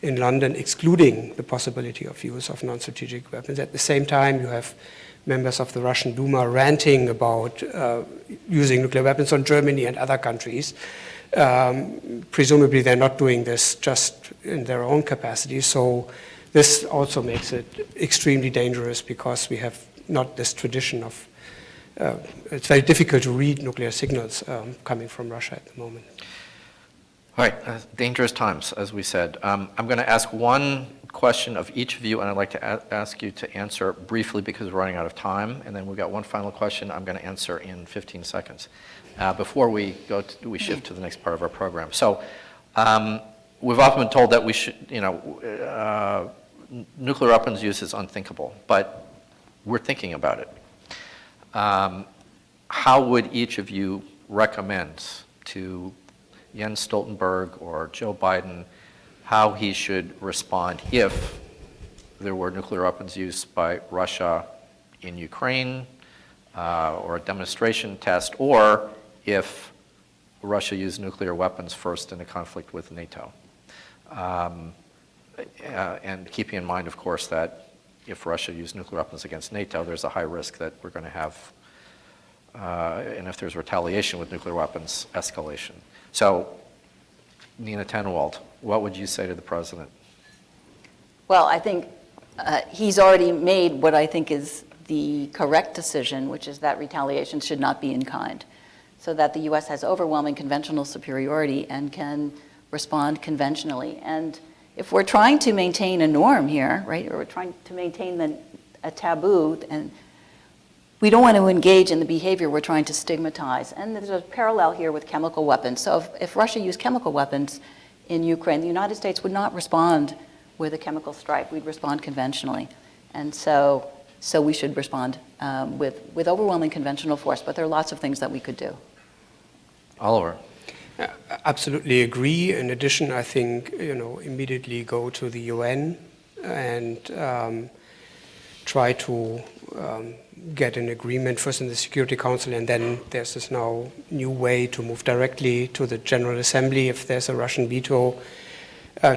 London excluding the possibility of use of non-strategic weapons. At the same time, you have members of the Russian Duma ranting about using nuclear weapons on Germany and other countries. Presumably they're not doing this just in their own capacity, so this also makes it extremely dangerous because we have not this tradition of, it's very difficult to read nuclear signals coming from Russia at the moment. All right, dangerous times, as we said. I'm going to ask one question of each of you, and I'd like to ask you to answer briefly because we're running out of time. And then we've got one final question I'm going to answer in 15 seconds before we shift to the next part of our program. So we've often been told that we should, nuclear weapons use is unthinkable, but we're thinking about it. How would each of you recommend to Jens Stoltenberg or Joe Biden how he should respond if there were nuclear weapons used by Russia in Ukraine or a demonstration test, or if Russia used nuclear weapons first in a conflict with NATO? And keeping in mind, of course, that if Russia used nuclear weapons against NATO, there's a high risk that we're going to have, and if there's retaliation with nuclear weapons, escalation. So, Nina Tannenwald, what would you say to the president? Well, I think he's already made what I think is the correct decision, which is that retaliation should not be in kind, so that the U.S. has overwhelming conventional superiority and can respond conventionally. And if we're trying to maintain a norm here, right, or we're trying to maintain a taboo, and we don't want to engage in the behavior we're trying to stigmatize. And there's a parallel here with chemical weapons. So if Russia used chemical weapons in Ukraine, the United States would not respond with a chemical strike. We'd respond conventionally. And so we should respond with overwhelming conventional force. But there are lots of things that we could do. Oliver. I absolutely agree. In addition, I think, immediately go to the UN and try to get an agreement first in the Security Council, and then there's this now new way to move directly to the General Assembly if there's a Russian veto,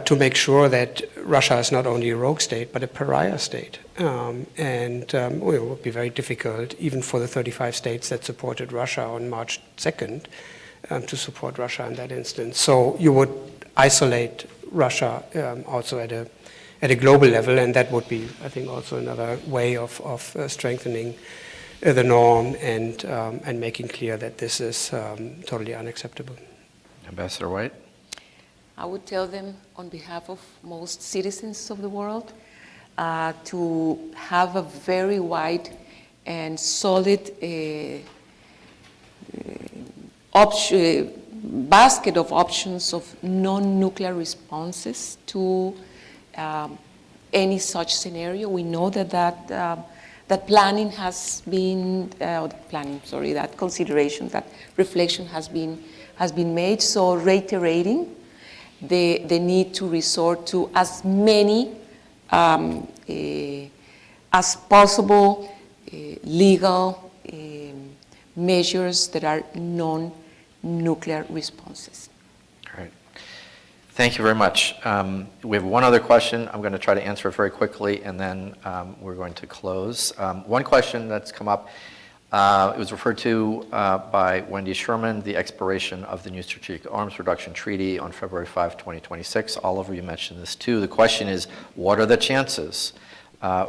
to make sure that Russia is not only a rogue state, but a pariah state. It would be very difficult, even for the 35 states that supported Russia on March 2nd, to support Russia in that instance. So you would isolate Russia also at a global level, and that would be, I think, also another way of strengthening the norm and making clear that this is totally unacceptable. Ambassador Whyte? I would tell them, on behalf of most citizens of the world, to have a very wide and solid basket of options of non-nuclear responses to any such scenario. We know that planning has been, that consideration, that reflection has been made. So reiterating the need to resort to as many as possible legal measures that are non-nuclear responses. Great. Thank you very much. We have one other question. I'm going to try to answer it very quickly, and then we're going to close. One question that's come up, it was referred to by Wendy Sherman, the expiration of the new Strategic Arms Reduction Treaty on February 5, 2026. Oliver, you mentioned this too. The question is, what are the chances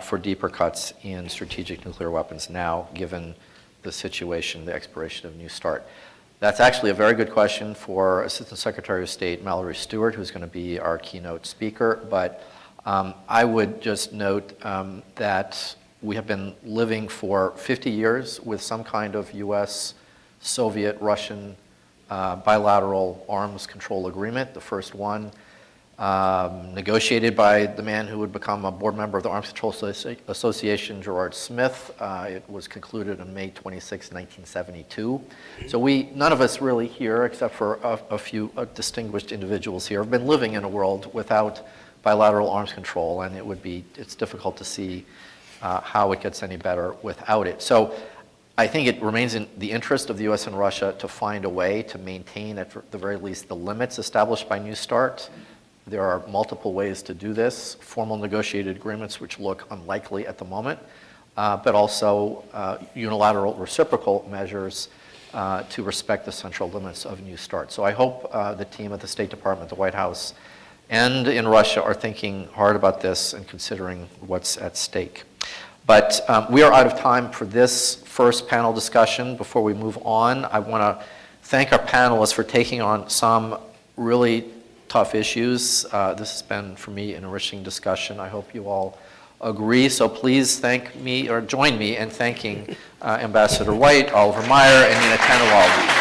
for deeper cuts in strategic nuclear weapons now, given the situation, the expiration of New START? That's actually a very good question for Assistant Secretary of State Mallory Stewart, who's going to be our keynote speaker. But I would just note that we have been living for 50 years with some kind of U.S., Soviet, Russian bilateral arms control agreement, the first one negotiated by the man who would become a board member of the Arms Control Association, Gerard Smith. It was concluded on May 26, 1972. So none of us really here, except for a few distinguished individuals here, have been living in a world without bilateral arms control, and it's difficult to see how it gets any better without it. So I think it remains in the interest of the US and Russia to find a way to maintain, at the very least, the limits established by New START. There are multiple ways to do this, formal negotiated agreements, which look unlikely at the moment, but also unilateral reciprocal measures to respect the central limits of New START. So I hope the team at the State Department, the White House, and in Russia are thinking hard about this and considering what's at stake. But we are out of time for this first panel discussion. Before we move on, I want to thank our panelists for taking on some really tough issues. This has been, for me, an enriching discussion. I hope you all agree. So please thank me, or join me in thanking Ambassador Whyte, Oliver Meier, and Nina Tannenwald.